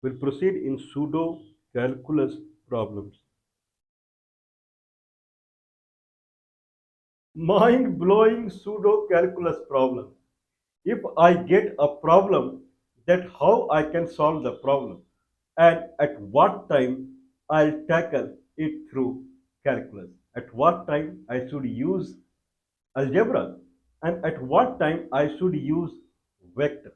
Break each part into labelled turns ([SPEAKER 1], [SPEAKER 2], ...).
[SPEAKER 1] We'll proceed in pseudo calculus problems. Mind blowing pseudo calculus problem. If I get a problem, that how I can solve the problem and at what time I'll tackle it through calculus. At what time I should use algebra and at what time I should use vector.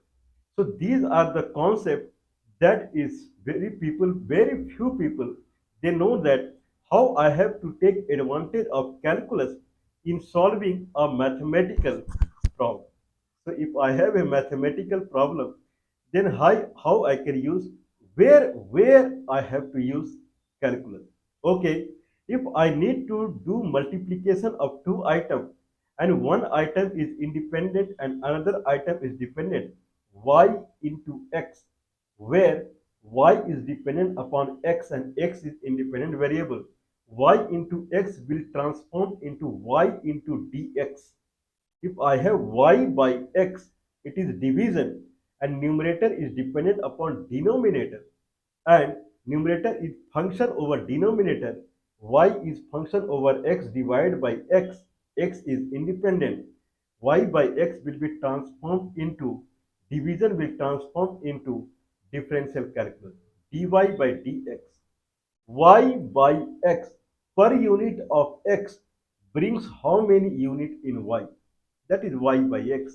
[SPEAKER 1] So these are the concepts that is very few people, they know that how I have to take advantage of calculus in solving a mathematical problem. So if I have a mathematical problem, then how I can use where I have to use calculus. Okay, if I need to do multiplication of two items and one item is independent and another item is dependent, y into x, where y is dependent upon x and x is independent variable, y into x will transform into y into dx. If I have y by x, it is division and numerator is dependent upon denominator and numerator is function over denominator, y is function over x divided by x, x is independent, y by x will be transformed into, division will transform into differential calculus, dy by dx, y by x per unit of x brings how many unit in y? That is y by x.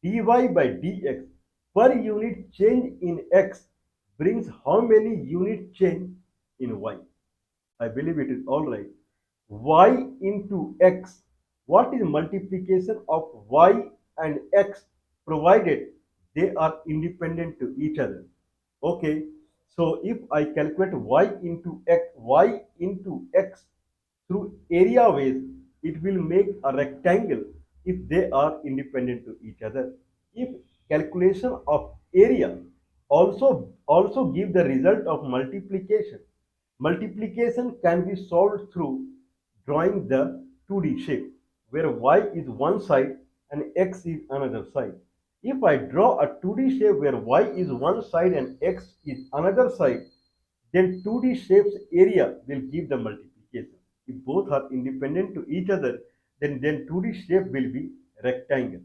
[SPEAKER 1] dy by dx per unit change in x brings how many unit change in y? I believe it is all right. Y into x. What is multiplication of y and x provided they are independent to each other? Okay. So if I calculate y into x through area ways, it will make a rectangle if they are independent to each other. If calculation of area also give the result of multiplication, multiplication can be solved through drawing the 2D shape where y is one side and x is another side. If I draw a 2D shape where y is one side and x is another side, then 2D shape's area will give the multiplication. If both are independent to each other, then 2D shape will be rectangle.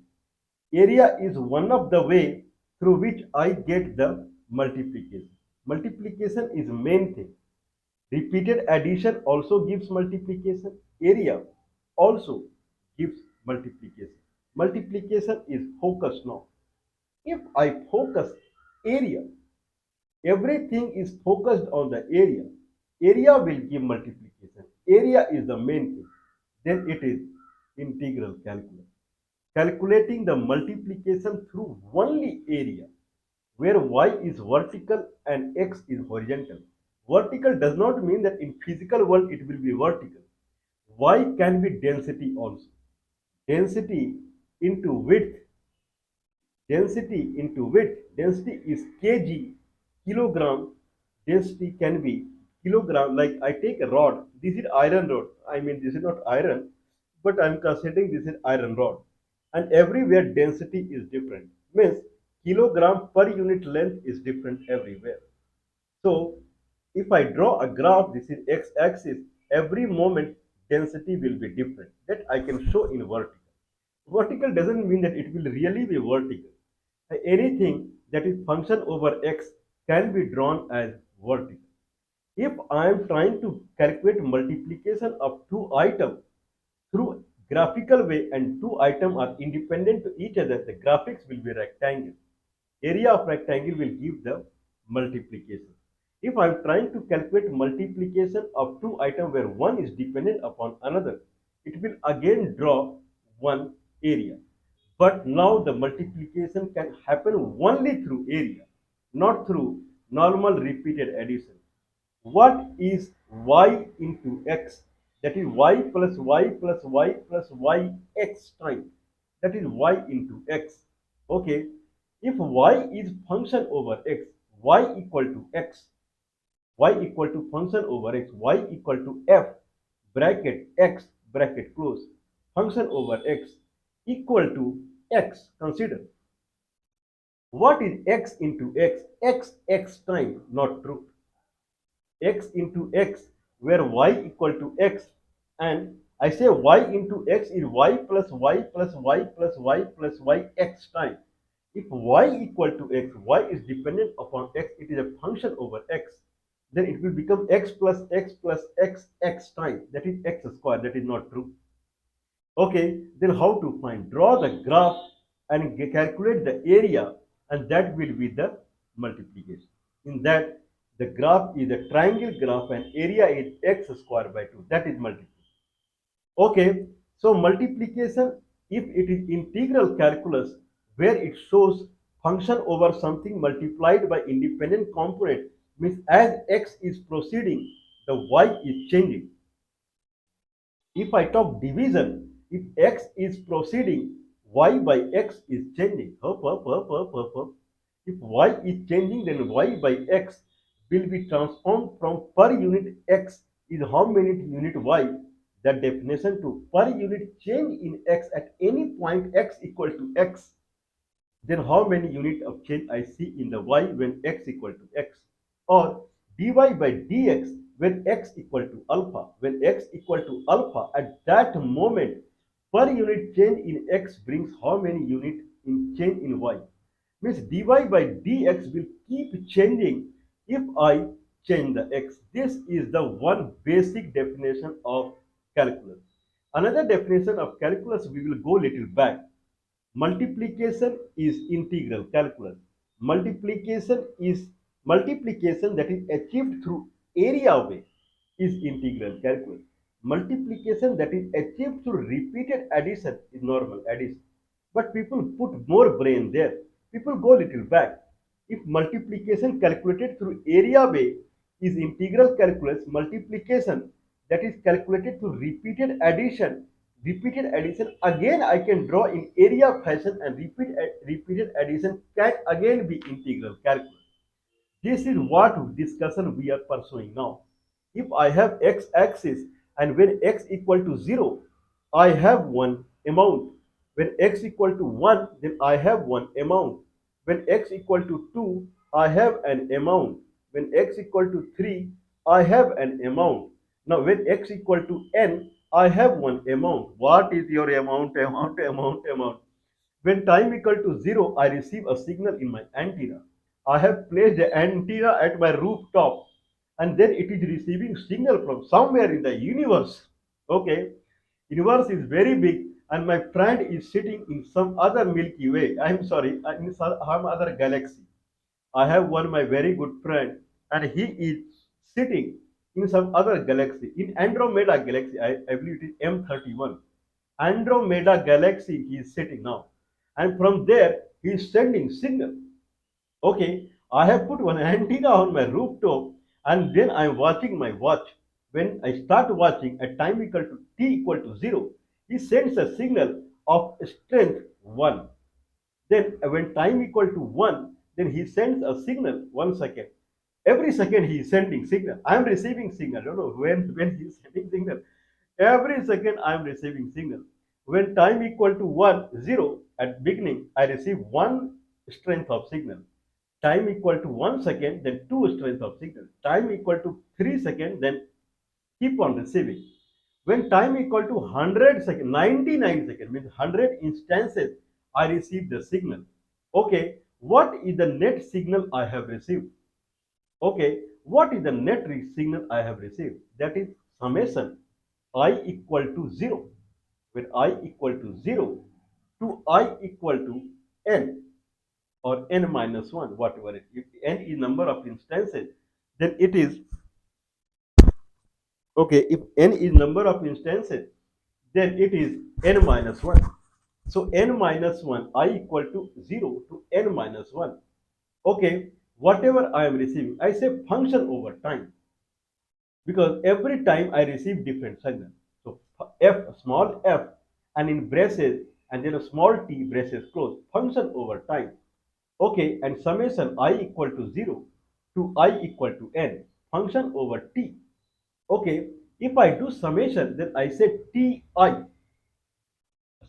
[SPEAKER 1] Area is one of the way through which I get the multiplication. Multiplication is main thing. Repeated addition also gives multiplication. Area also gives multiplication. Multiplication is focus now. If I focus area, everything is focused on the area. Area will give multiplication. Area is the main thing. Then it is integral calculus. Calculating the multiplication through only area where y is vertical and x is horizontal. Vertical does not mean that in physical world it will be vertical. Y can be density also. Density into width. Density is kg, kilogram. Density can be kilogram. Like I take a rod. This is iron rod. I mean, this is not iron, but I'm considering this is iron rod. And everywhere density is different. Means kilogram per unit length is different everywhere. So if I draw a graph, this is x-axis, every moment density will be different. That I can show in vertical. Vertical doesn't mean that it will really be vertical. Anything that is function over x can be drawn as vertical. If I am trying to calculate multiplication of two items through graphical way and two items are independent to each other, the graphics will be rectangle. Area of rectangle will give the multiplication. If I am trying to calculate multiplication of two items where one is dependent upon another, it will again draw one area. But now the multiplication can happen only through area, not through normal repeated addition. What is y into x? That is y plus y plus y plus y x times. That is y into x. Okay. If y is function over x, y equal to x, y equal to function over x, y equal to f bracket x bracket close, function over x equal to x. Consider What is x into x? X time, not true. X into x, where y equal to x, and I say y into x is y plus y plus y plus y plus y x time. If y equal to x, y is dependent upon x, it is a function over x, then it will become x plus x plus x time, that is x square. That is not true. Okay, then how to find? Draw the graph and calculate the area, and that will be the multiplication. In that, the graph is a triangle graph and area is x square by 2. That is multiplication. Okay, so multiplication, if it is integral calculus, where it shows function over something multiplied by independent component, means as x is proceeding, the y is changing. If I talk division, if x is proceeding, y by x is changing. Up. If y is changing, then y by x will be transformed from per unit x is how many unit y. That definition to per unit change in x at any point x equal to x, then how many unit of change I see in the y when x equal to x, or dy by dx when x equal to alpha. When x equal to alpha, at that moment per unit change in x brings how many unit in change in y, means dy by dx will keep changing if I change the x. This is the one basic definition of calculus. Another definition of calculus, we will go little back. Multiplication is integral calculus. Multiplication that is achieved through area way is integral calculus. Multiplication that is achieved through repeated addition is normal addition. But people put more brain there. People go little back. If multiplication calculated through area way is integral calculus, multiplication that is calculated through repeated addition again I can draw in area fashion, and repeated addition can again be integral calculus. This is what discussion we are pursuing now. If I have x-axis and when x equal to 0, I have one amount. When x equal to 1, then I have one amount. When x equal to 2, I have an amount. When x equal to 3, I have an amount. Now when x equal to n, I have one amount. What is your amount? When time equal to 0, I receive a signal in my antenna. I have placed the antenna at my rooftop, and then it is receiving signal from somewhere in the universe. Okay, universe is very big, and my friend is sitting in some other Milky Way. I'm sorry, in some other galaxy. I have one my very good friend, and he is sitting in some other galaxy, in Andromeda galaxy. I believe it is M31. Andromeda galaxy he is sitting now, and from there he is sending signal. Okay, I have put one antenna on my rooftop, and then I am watching my watch. When I start watching at time equal to t equal to 0, he sends a signal of strength 1. Then when time equal to 1, then he sends a signal 1 second. Every second he is sending signal. I am receiving signal. I don't know when he is sending signal. Every second I am receiving signal. When time equal to 1, 0 at beginning, I receive 1 strength of signal. Time equal to 1 second, then 2 strength of signal. Time equal to 3 seconds, then keep on receiving. When time equal to 100 seconds, 99 seconds, means 100 instances, I receive the signal. Okay, what is the net signal I have received? Okay, what is the net signal I have received? That is summation I equal to 0. When I equal to 0 to I equal to n, or n minus 1, whatever it is. If n is number of instances, then it is okay. If n is number of instances, then it is n minus 1. So n minus 1, I equal to 0 to n minus 1. Okay, whatever I am receiving, I say function over time, because every time I receive different signal. So f, small f, and in braces, and then a small t, braces close, function over time. Okay, and summation I equal to 0 to I equal to n, function over t. Okay, if I do summation, then I say ti,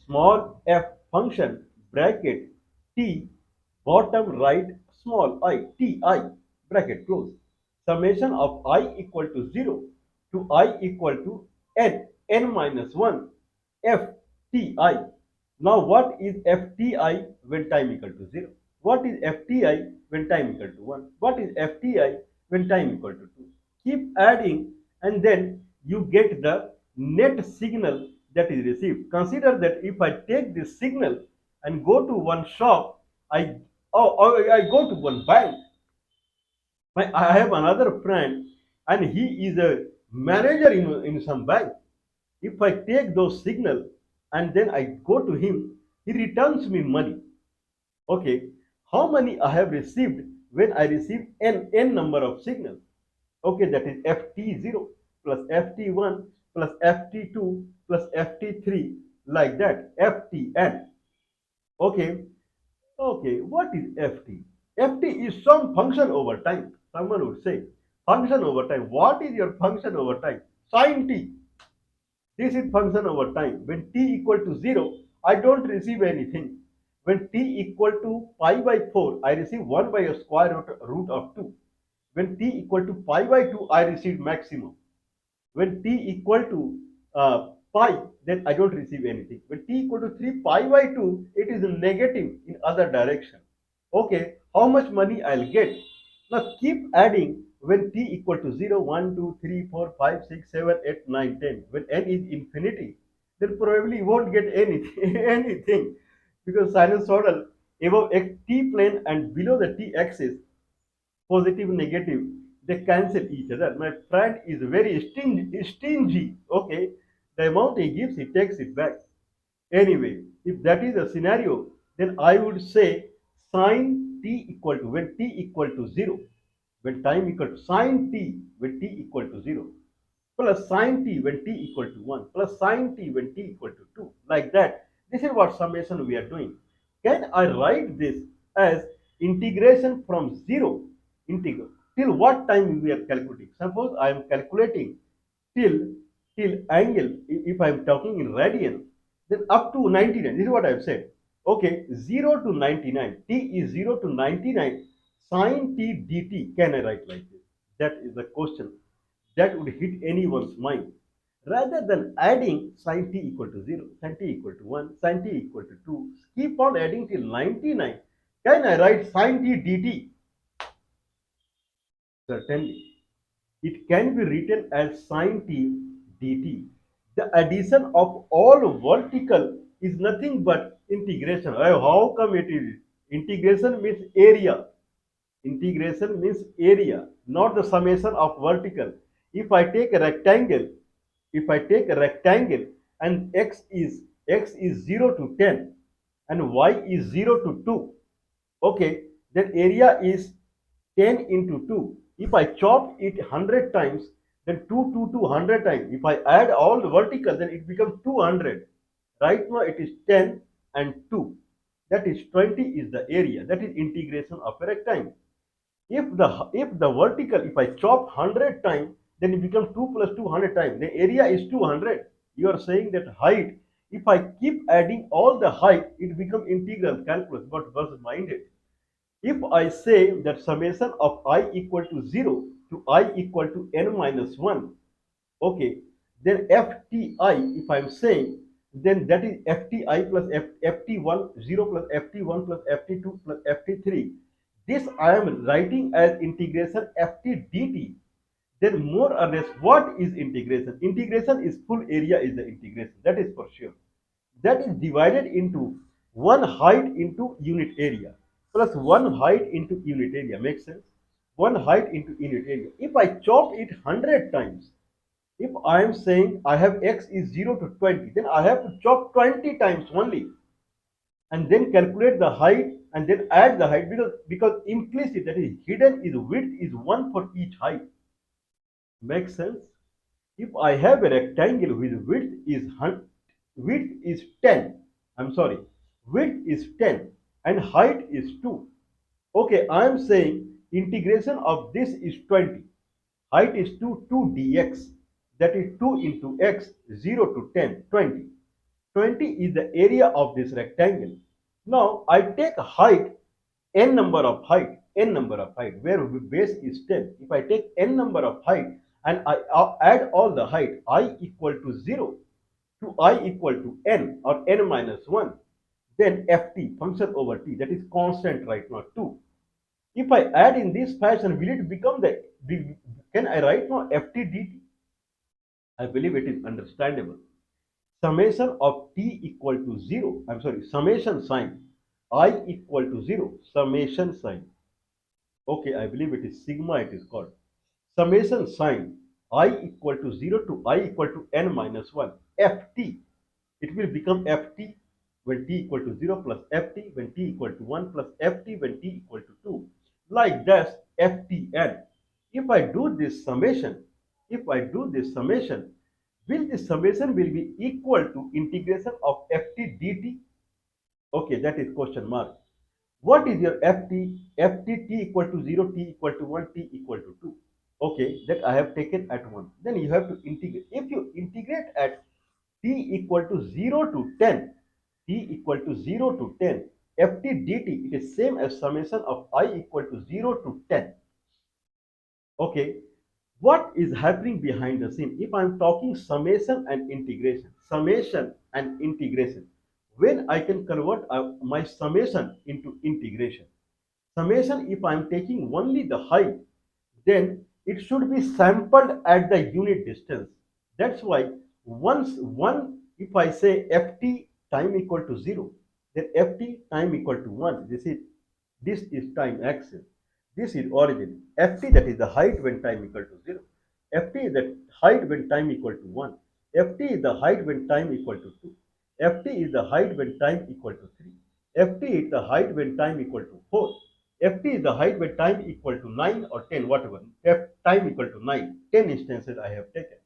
[SPEAKER 1] small f function, bracket t, bottom right small I ti bracket close. Summation of I equal to 0 to I equal to n minus 1 f ti. Now what is fti when time equal to 0? What is fti when time equal to 1? What is fti when time equal to 2? Keep adding and then you get the net signal that is received. Consider that if I take this signal and go to one shop, I I go to one bank. I have another friend and he is a manager in some bank. If I take those signal and then I go to him, he returns me money. Okay, how many I have received when I receive n number of signals? Okay, that is ft0 plus ft1 plus ft2 plus ft3 like that ftn. Okay, okay, what is ft? Ft is some function over time. Someone would say function over time. What is your function over time? Sin t. This is function over time. When t equal to 0, I don't receive anything. When t equal to pi by 4, I receive 1 by a square root of 2. When t equal to pi by 2, I receive maximum. When t equal to pi, then I don't receive anything. When t equal to 3 pi by 2, it is negative in other direction. Okay, how much money I'll get? Now keep adding when t equal to 0, 1, 2, 3, 4, 5, 6, 7, 8, 9, 10. When n is infinity, then probably you won't get anything, anything because sinusoidal above t plane and below the t axis, positive, negative, they cancel each other. My friend is very stingy. Okay, the amount he gives, he takes it back. Anyway, if that is a scenario, then I would say sine t equal to when t equal to 0, when time equal to sine t when t equal to 0, plus sine t when t equal to 1, plus sine t when t equal to 2. Like that. This is what summation we are doing. Can I write this as integration from 0 integral till what time we are calculating? Suppose I am calculating till angle, if I am talking in radian, then up to 99. This is what I have said. Okay, 0 to 99. T is 0 to 99. Sine t dt. Can I write like this? That is the question that would hit anyone's mind. Rather than adding sine t equal to 0, sine t equal to 1, sine t equal to 2, keep on adding till 99. Can I write sine t dt? Certainly. It can be written as sine t dt. The addition of all vertical is nothing but integration. How come it is? Integration means area. Integration means area, not the summation of vertical. If I take a rectangle, if I take a rectangle and x is 0 to 10 and y is 0 to 2, okay, then area is 10 into 2. If I chop it 100 times, then 2 to 100 times. If I add all the vertical, then it becomes 200. Right now it is 10 and 2. That is 20 is the area. That is integration of a rectangle. If the vertical, if I chop 100 times, then it becomes 2 plus 200 times. The area is 200. You are saying that height, if I keep adding all the height, it becomes integral calculus, but was minded. If I say that summation of I equal to 0 to I equal to n minus 1, okay, then FTI, if I'm saying, then that is FTI plus FT1, 0 plus FT1 plus FT2 plus FT3. This I am writing as integration FT dt. Then more or less, what is integration? Integration is full area is the integration. That is for sure. That is divided into one height into unit area plus one height into unit area. Makes sense? One height into unit area. If I chop it 100 times, if I am saying I have x is 0 to 20, then I have to chop 20 times only and then calculate the height and then add the height because implicit, that is hidden, is width is 1 for each height. Makes sense? If I have a rectangle with width is 10, I'm sorry, width is 10 and height is 2. Okay, I am saying integration of this is 20. Height is 2 dx. That is 2 into x, 0 to 10, 20. 20 is the area of this rectangle. Now I take height n number of height, where base is 10. If I take n number of height and I add all the height, I equal to 0 to I equal to n or n minus 1, then ft, function over t, that is constant right now, 2. If I add in this fashion, will it become can I write now ft dt? I believe it is understandable. Summation of t equal to 0, I'm sorry, summation sign I equal to 0, summation sign. Okay, I believe it is sigma, it is called. Summation sign I equal to 0 to I equal to n minus 1, ft. It will become ft when t equal to 0 plus ft when t equal to 1 plus ft when t equal to 2. Like that, ftn. If I do this summation, will this summation will be equal to integration of ft dt? Okay, that is question mark. What is your ft? Ft t equal to 0, t equal to 1, t equal to 2. Okay, that I have taken at 1. Then you have to integrate. If you integrate at t equal to 0 to 10, t equal to 0 to 10, ft dt, it is same as summation of I equal to 0 to 10. Okay, what is happening behind the scene? If I'm talking summation and integration, when I can convert my summation into integration. Summation, if I'm taking only the height, then it should be sampled at the unit distance. That's why if I say ft time equal to 0, then ft time equal to 1. This is time axis. This is origin. Ft, that is the height when time equal to 0. Ft is the height when time equal to 1. Ft is the height when time equal to 2. Ft is the height when time equal to 3. Ft is the height when time equal to 4. Ft is the height when time equal to 9 or 10, whatever. F time equal to 9. 10 instances I have taken.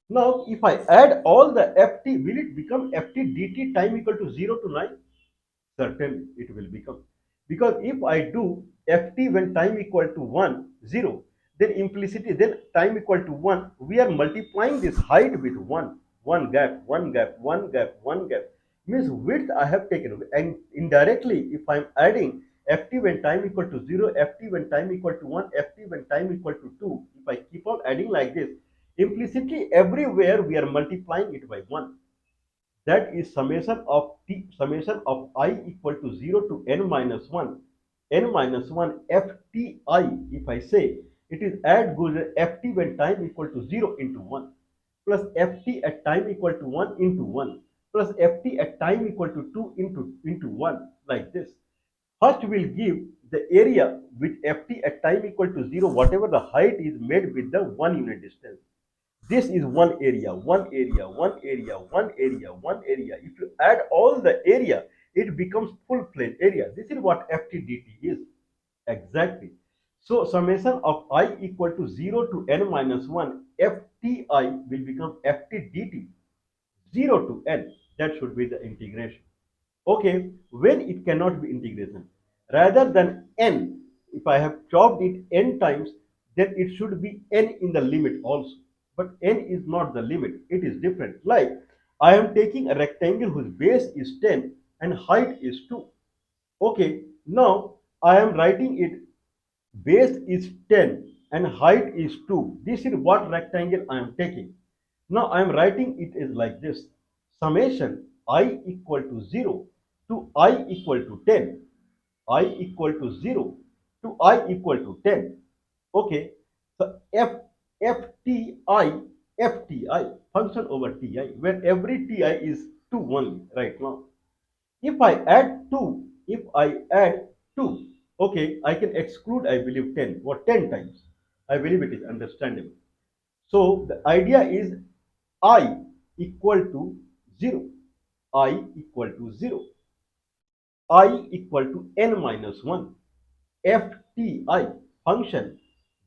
[SPEAKER 1] Now, if I add all the ft, will it become ft dt time equal to 0 to 9? Certainly, it will become. Because if I do ft when time equal to 1, 0, then implicitly, then time equal to 1, we are multiplying this height with 1. One gap, one gap, one gap, one gap. Means width I have taken. And indirectly, if I am adding ft when time equal to 0, ft when time equal to 1, ft when time equal to 2, if I keep on adding like this, implicitly everywhere we are multiplying it by 1. That is summation of I equal to 0 to n minus 1, fti. If I say it is add goes ft when time equal to 0 into 1 plus ft at time equal to 1 into 1 plus ft at time equal to 2 into 1, like this. First will give the area with ft at time equal to 0, whatever the height is made with the 1 unit distance. This is one area, one area, one area, one area, one area. If you add all the area, it becomes full plane area. This is what ft dt is. Exactly. So summation of I equal to 0 to n minus 1, fti will become ft dt, 0 to n. That should be the integration. Okay, when it cannot be integration, rather than n, if I have chopped it n times, then it should be n in the limit also. But n is not the limit, it is different. Like I am taking a rectangle whose base is 10 and height is 2. Okay, now I am writing it, base is 10 and height is 2. This is what rectangle I am taking. Now I am writing it is like this. Summation I equal to 0 to I equal to 10. I equal to 0 to I equal to 10. Okay. So FTI function over Ti, where every Ti is 2 only right now. If I add 2, okay, I can exclude, I believe, 10 or 10 times. I believe it is understandable. So the idea is I equal to 0. I equal to 0. I equal to n minus 1. FTI function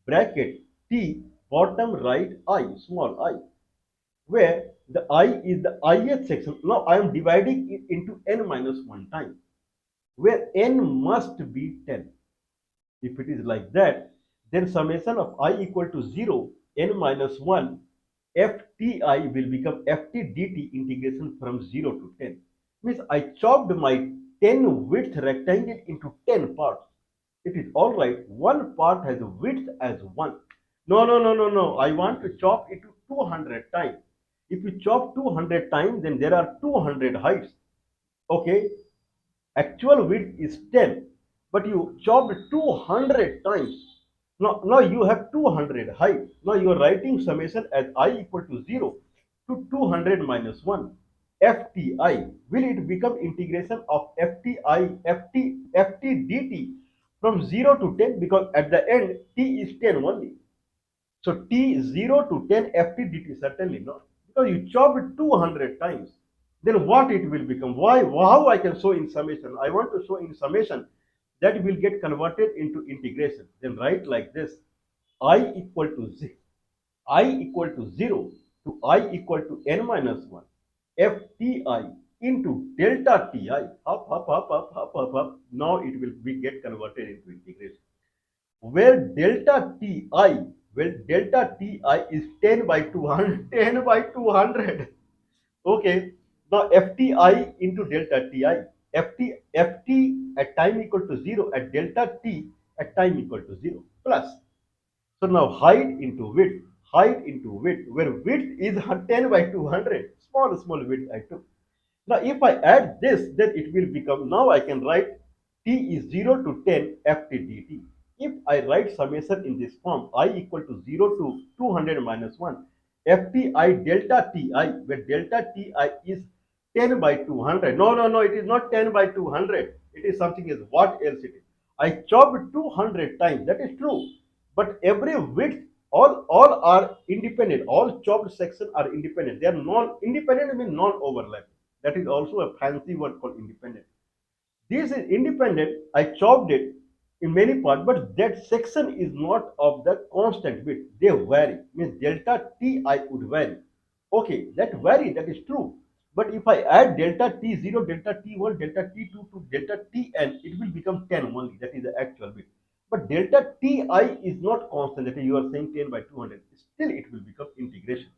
[SPEAKER 1] bracket T bottom right I, small I, where the I is the ith section. Now I am dividing it into n minus 1 time, where n must be 10. If it is like that, then summation of I equal to 0, n minus 1, fti will become ft dt integration from 0 to 10. Means I chopped my 10 width rectangle into 10 parts. It is all right. One part has width as 1. No, no, no, no, no. I want to chop it to 200 times. If you chop 200 times, then there are 200 heights. Okay, actual width is 10, but you chopped 200 times. Now you have 200 height. Now you are writing summation as I equal to 0 to 200 minus 1. FTI. Will it become integration of FT dt from 0 to 10, because at the end t is 10 only. So t 0 to 10 ft dt, certainly not, because you chop it 200 times. Then what it will become? Why? How I can show in summation? I want to show in summation that will get converted into integration. Then write like this: I equal to z, I equal to 0 to I equal to n minus 1 fti into delta ti up. Now it will be get converted into integration, where delta ti, is 10 by 200, 10 by 200. Okay, now fti into delta ti, ft at time equal to 0 at delta t at time equal to 0 plus. So now height into width, where width is 10 by 200, small width I took. Now if I add this, then it will become, now I can write t is 0 to 10 ft dt. If I write summation in this form, I equal to 0 to 200 minus 1 fti delta ti, where delta ti is 10 by 200. No, no, no, it is not 10 by 200. It is something else. What else it is? I chopped 200 times. That is true. But every width, all are independent. All chopped sections are independent. They are non-independent, means non-overlap. That is also a fancy word called independent. This is independent. I chopped it in many parts, but that section is not of the constant width. They vary. Means delta ti would vary. Okay, that vary, that is true. But if I add delta t0, delta t1, delta t2 to delta tn, it will become 10 only. That is the actual width. But delta ti is not constant. That is, you are saying 10 by 200. Still, it will become integration,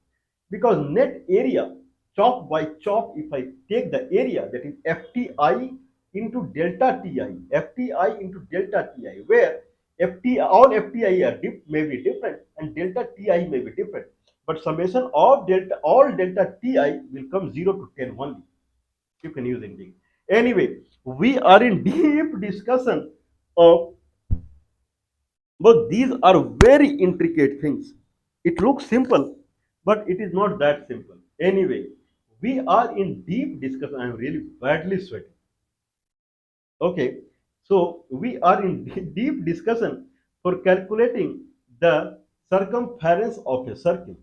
[SPEAKER 1] because net area chop by chop, if I take the area, that is fti into delta ti, fti into delta ti, where all fti are may be different and delta ti may be different, but summation of all delta ti will come 0 to 10 only. You can use anything. Anyway, we are in deep discussion of, but these are very intricate things. It looks simple, but it is not that simple. Anyway, we are in deep discussion. I am really badly sweating. Okay, so we are in deep discussion for calculating the circumference of a circle.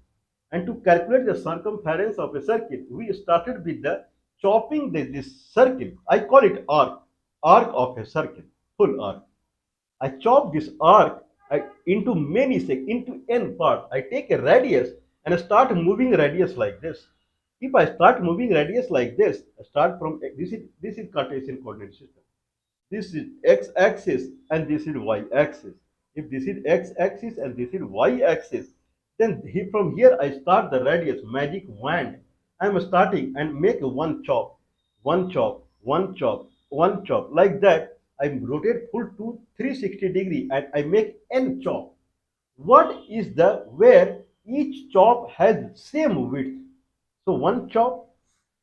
[SPEAKER 1] And to calculate the circumference of a circle, we started with the chopping this circle. I call it arc of a circle, full arc. I chop this arc into into n parts. I take a radius and I start moving radius like this. If I start moving radius like this, I start from this is Cartesian coordinate system. This is x-axis and this is y-axis. If this is x-axis and this is y-axis, then from here I start the radius, magic wand. I am starting and make one chop, one chop, one chop, one chop. Like that, I rotate full to 360 degree and I make n chop. What is the where each chop has same width? So one chop,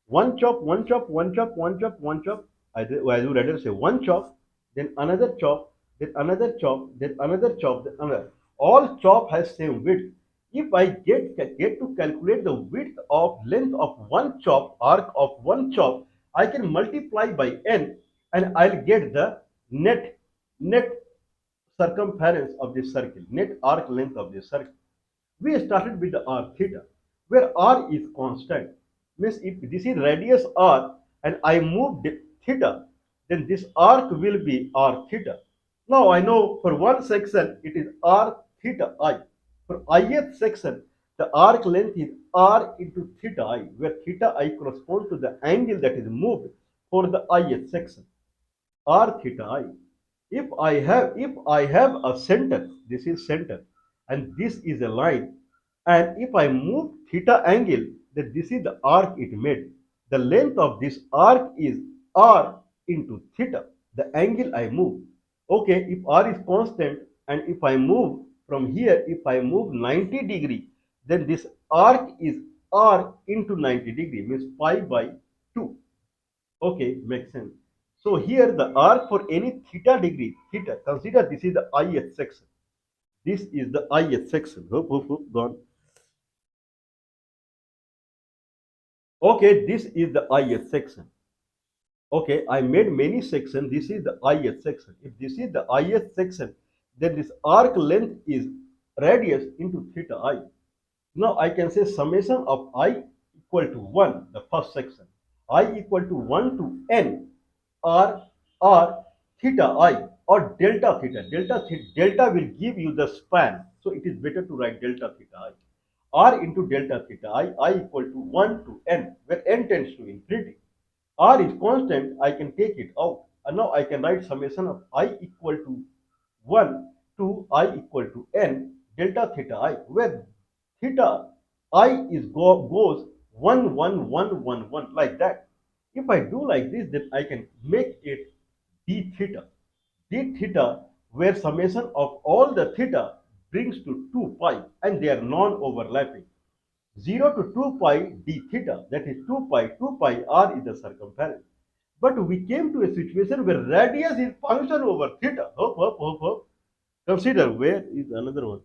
[SPEAKER 1] one chop, one chop, one chop, one chop, one chop. I would rather say one chop, then another chop, then another chop, then another chop, then another. All chop has same width. If I get to calculate the width of length of one chop, arc of one chop, I can multiply by n and I'll get the net circumference of this circle, net arc length of this circle. We started with the r theta, where r is constant. Means if this is radius r and I move theta, then this arc will be r theta. Now I know for one section it is r theta I. For ith section, the arc length is r into theta I, where theta I corresponds to the angle that is moved for the ith section, r theta I. If I have a center, this is center, and this is a line, and if I move theta angle, then this is the arc it made. The length of this arc is r into theta, the angle I move. Okay, if r is constant and if I move from here, if I move 90 degree, then this arc is r into 90 degree, means pi by 2. Okay, makes sense. So here the arc for any theta degree, theta, consider this is the ith section. This is the ith section. Gone. Okay, this is the ith section. Okay, I made many sections. This is the ith section. If this is the ith section, then this arc length is radius into theta I. Now I can say summation of I equal to 1, the first section. I equal to 1 to n r r theta I or delta theta. Delta will give you the span. So it is better to write delta theta I. R into delta theta I equal to 1 to n, where n tends to infinity. R is constant, I can take it out. And now I can write summation of I equal to 1 to I equal to n delta theta I, where theta I is goes 1, 1, 1, 1, 1 like that. If I do like this, then I can make it d theta. D theta, where summation of all the theta brings to 2 pi and they are non-overlapping. 0 to 2 pi d theta, that is 2 pi, 2 pi r is the circumference. But we came to a situation where radius is function over theta. Hope. Consider where is another one.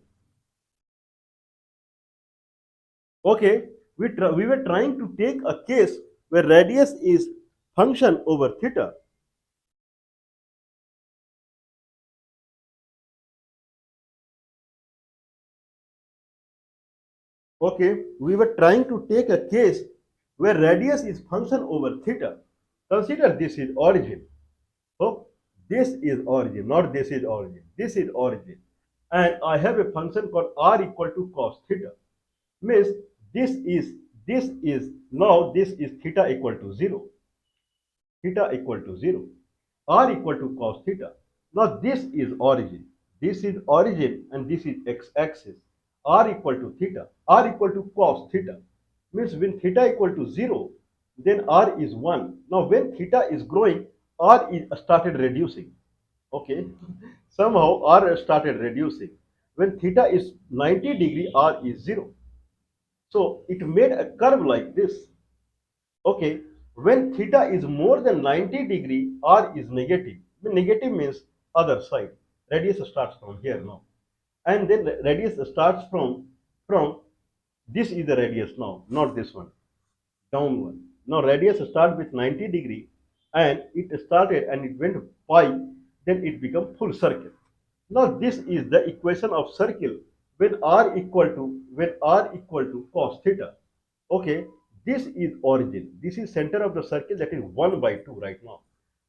[SPEAKER 1] Okay, we were trying to take a case where radius is function over theta. Okay, we were trying to take a case where radius is function over theta. Consider this is origin. Oh, this is origin, not this is origin. This is origin. And I have a function called r equal to cos theta. Means this is now this is theta equal to 0. Theta equal to 0. R equal to cos theta. Now this is origin. This is origin and this is x-axis. R equal to theta. R equal to cos theta. Means when theta equal to 0, then R is 1. Now when theta is growing, R is started reducing. Okay. Somehow R started reducing. When theta is 90 degree, R is 0. So it made a curve like this. Okay, when theta is more than 90 degree, R is negative. Negative means other side. Radius starts from here now. And then the radius starts from this is the radius now, not this one, down one. Now radius starts with 90 degree and it started and it went pi, then it become full circle. Now this is the equation of circle when r equal to cos theta. Okay, this is origin. This is center of the circle, that is 1 by 2 right now.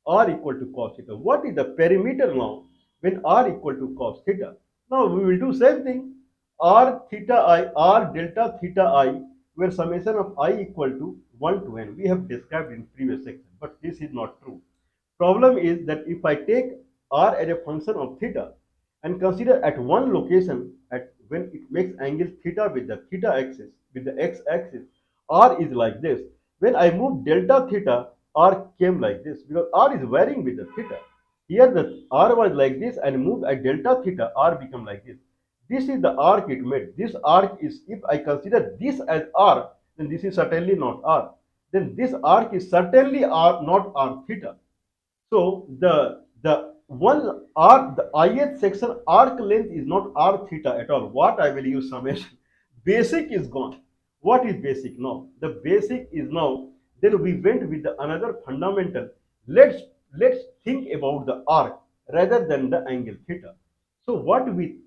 [SPEAKER 1] R equal to cos theta. What is the perimeter now when r equal to cos theta? Now we will do same thing. R theta I, R delta theta I, where summation of I equal to 1 to n. We have described in previous section, but this is not true. Problem is that if I take r as a function of theta and consider at one location at when it makes angle theta with the theta axis, with the x axis, r is like this. When I move delta theta, r came like this because r is varying with the theta. Here the r was like this and moved at delta theta, r become like this. This is the arc it made. This arc is, if I consider this as r, then this is certainly not r. Then this arc is certainly r, not r theta. So the one r, the ith section arc length is not r theta at all. What I will use summation? Basic is gone. What is basic now? The basic is now. Then we went with the another fundamental. Let's think about the arc rather than the angle theta. So what we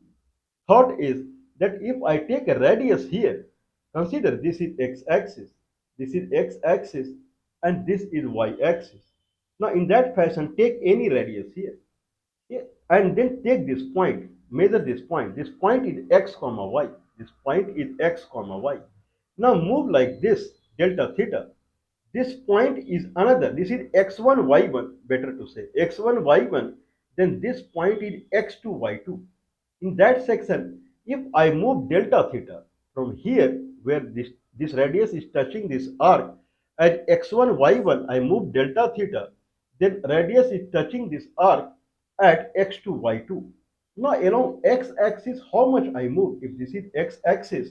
[SPEAKER 1] thought is that if I take a radius here, consider this is x-axis, and this is y-axis. Now in that fashion, take any radius here. Yeah, and then take this point, measure this point. This point is x comma y. This point is x comma y. Now move like this, delta theta. This point is another. This is x1, y1, better to say x1, y1. Then this point is x2, y2. In that section, if I move delta theta from here, where this radius is touching this arc, at x1, y1, I move delta theta, then radius is touching this arc, at x2, y2. Now along x-axis, how much I moved? If this is x-axis,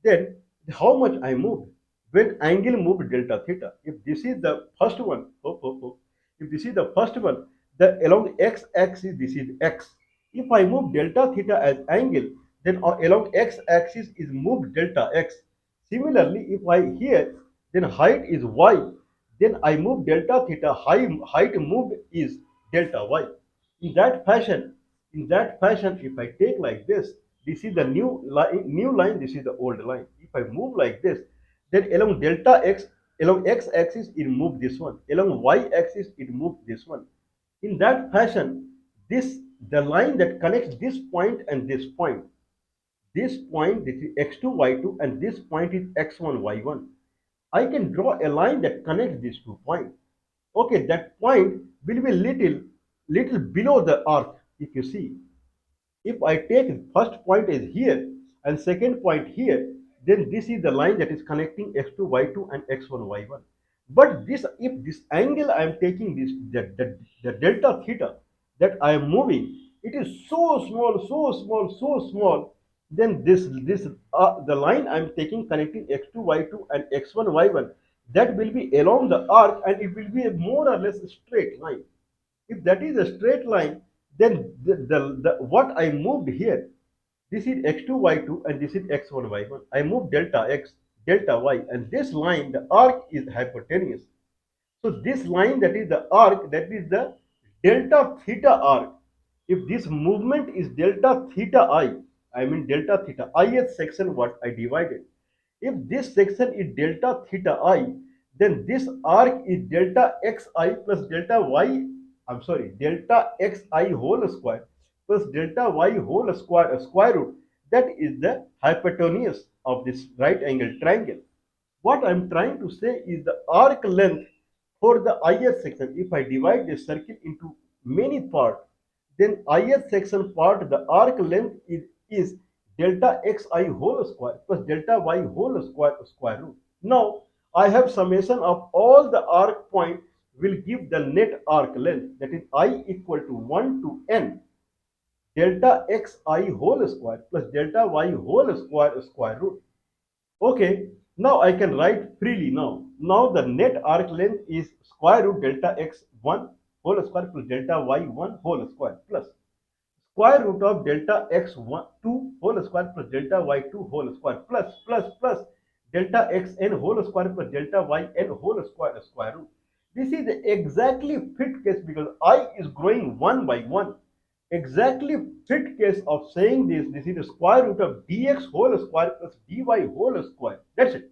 [SPEAKER 1] then how much I moved? When angle moved delta theta. If this is the first one, if this is the first one, the along x-axis this is x. If I move delta theta as angle, then along x-axis is moved delta x. Similarly, if I here, then height is y, then I move delta theta, height moved is delta y. In that fashion, if I take like this is the new line, this is the old line. If I move like this, then along delta x, along x-axis, it move this one. Along y-axis, it move this one. In that fashion, the line that connects this point and this point, this is x2, y2, and this point is x1, y1. I can draw a line that connects these 2 points. Okay, that point will be little below the arc. If you see, if I take first point is here and second point here, then this is the line that is connecting x2, y2 and x1, y1. But this, if this angle I am taking this, the delta theta that I am moving, it is so small, so small, so small, then the line I am taking connecting x2, y2 and x1, y1, that will be along the arc and it will be a more or less straight line. If that is a straight line, then what I moved here, this is x2, y2 and this is x1, y1. I moved delta x, delta y, and this line, the arc is hypotenuse. So this line that is the arc, that is the delta theta arc. If this movement is delta theta I mean delta theta, ith section what I divided. If this section is delta theta I, then this arc is delta xi plus delta y, I'm sorry, delta xi whole square plus delta y whole square, square root. That is the hypotenuse of this right angle triangle. What I'm trying to say is the arc length for the ith section. If I divide this circle into many parts, then ith section part, the arc length is delta xi whole square plus delta y whole square, square root. Now I have summation of all the arc point will give the net arc length, that is I equal to 1 to n delta xi whole square plus delta y whole square, square root. Okay, now I can write freely now. Now the net arc length is square root delta x1 whole square plus delta y1 whole square plus square root of delta x2 whole square plus delta y2 whole square plus delta xn whole square plus delta yn whole square, square root. This is the exactly fit case because I is growing one by one. Exactly fit case of saying this is the square root of dx whole square plus dy whole square. That's it.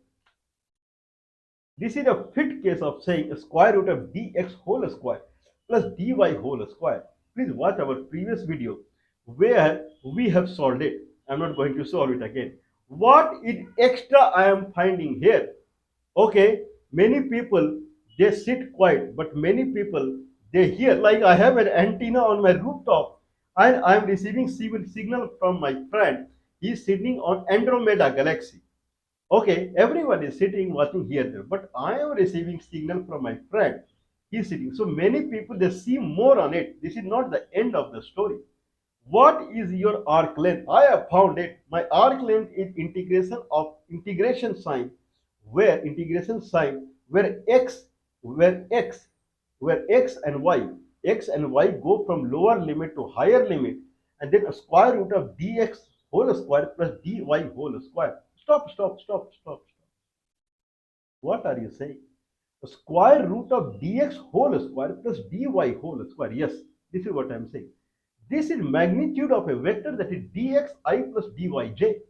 [SPEAKER 1] This is a fit case of saying a square root of dx whole square plus dy whole square. Please watch our previous video where we have solved it. I'm not going to solve it again. What is extra I am finding here? Okay, many people they sit quiet, but many people they hear. Like I have an antenna on my rooftop and I am receiving signal from my friend. He is sitting on Andromeda galaxy. Okay, everyone is sitting watching here there, but I am receiving signal from my friend. He's sitting. So many people they see more on it. This is not the end of the story. What is your arc length? I have found it. My arc length is integration sign, where x and y go from lower limit to higher limit, and then a square root of dx whole square plus dy whole square. Stop. What are you saying? The square root of dx whole square plus dy whole square. Yes, this is what I am saying. This is magnitude of a vector, that is dxi plus dyj.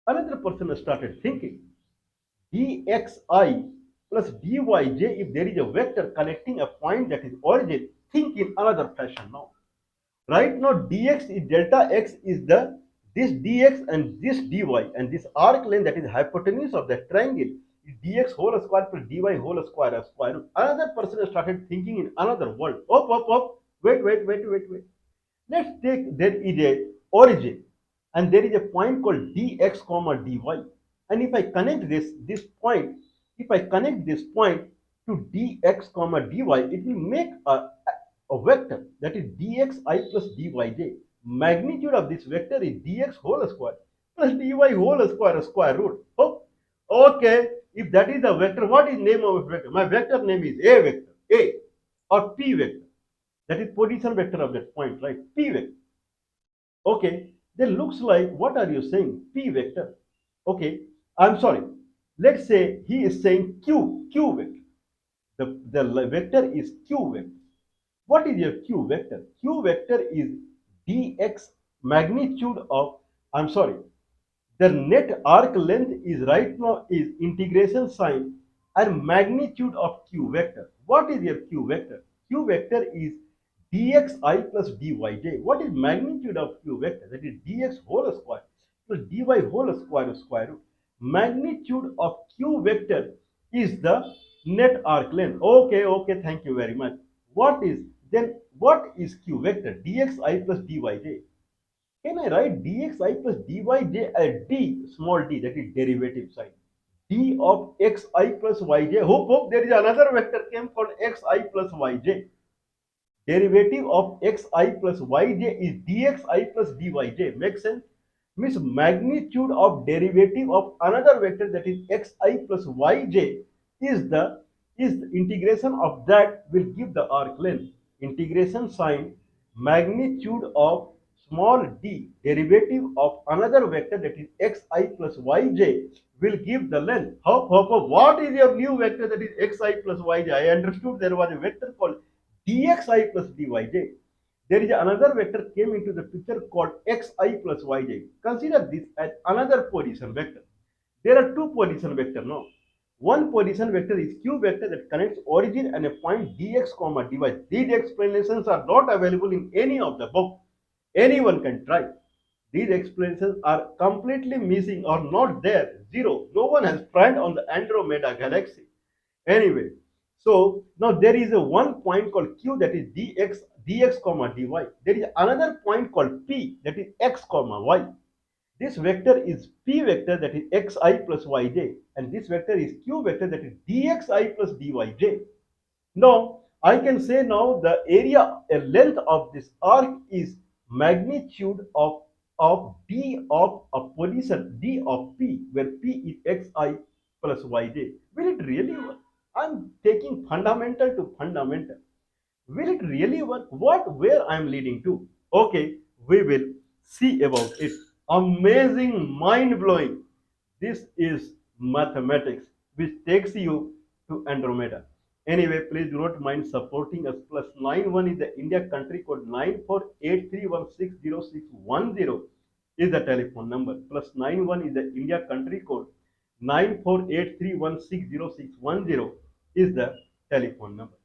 [SPEAKER 1] Another person started thinking dxi plus dyj, if there is a vector connecting a point that is origin, think in another fashion now. Right now dx is delta x is this dx and this dy, and this arc length that is hypotenuse of the triangle is dx whole square plus dy whole square, square root. Another person started thinking in another world. Wait. Let's take there is a origin and there is a point called dx comma dy, and if I connect this point, if I connect this point to dx comma dy, it will make a vector that is dxi plus dyj. Magnitude of this vector is dx whole square plus dy whole square square root. Oh, okay. If that is the vector, what is name of a vector? My vector name is a vector, a or p vector. That is position vector of that point, right? P vector. Okay. Then looks like what are you saying? P vector. Okay. I'm sorry. Let's say he is saying q vector. The vector is q vector. What is your q vector? Q vector is dx magnitude of, I'm sorry, the net arc length is right now is integration sign and magnitude of q vector. What is your q vector? Q vector is dxi plus dyj. What is magnitude of q vector? That is dx whole square plus dy whole square root. Magnitude of q vector is the net arc length. Okay, okay, thank you very much. What is q vector? Dxi plus dyj. Can I write dxi plus dyj as d, small d, that is derivative sign? D of xi plus yj. Hope there is another vector came called xi plus yj. Derivative of xi plus yj is dxi plus dyj. Makes sense? Means magnitude of derivative of another vector that is xi plus yj is the integration of that will give the arc length. Integration sign magnitude of small d derivative of another vector that is xi plus yj will give the length. What is your new vector that is xi plus yj? I understood there was a vector called dxi plus dyj. There is another vector came into the picture called xi plus yj. Consider this as another position vector. There are two position vector now. One position vector is q vector that connects origin and a point dx comma dy. These explanations are not available in any of the book. Anyone can try. These explanations are completely missing or not there. Zero. No one has tried on the Andromeda galaxy. Anyway, so now there is a one point called q that is dx comma dy. There is another point called p that is x comma y. This vector is p vector that is xi plus yj, and this vector is q vector that is dxi plus dyj. Now I can say now the area a length of this arc is magnitude of d of a position d of p, where p is xi plus yj. Will it really work? I'm taking fundamental to fundamental. Will it really work? Where I'm leading to? Okay, we will see about it. Amazing, mind blowing. This is mathematics, which takes you to Andromeda. Anyway, please do not mind supporting us. +91 is the India country code. 9483160610 is the telephone number. +91 is the India country code. 9483160610 is the telephone number.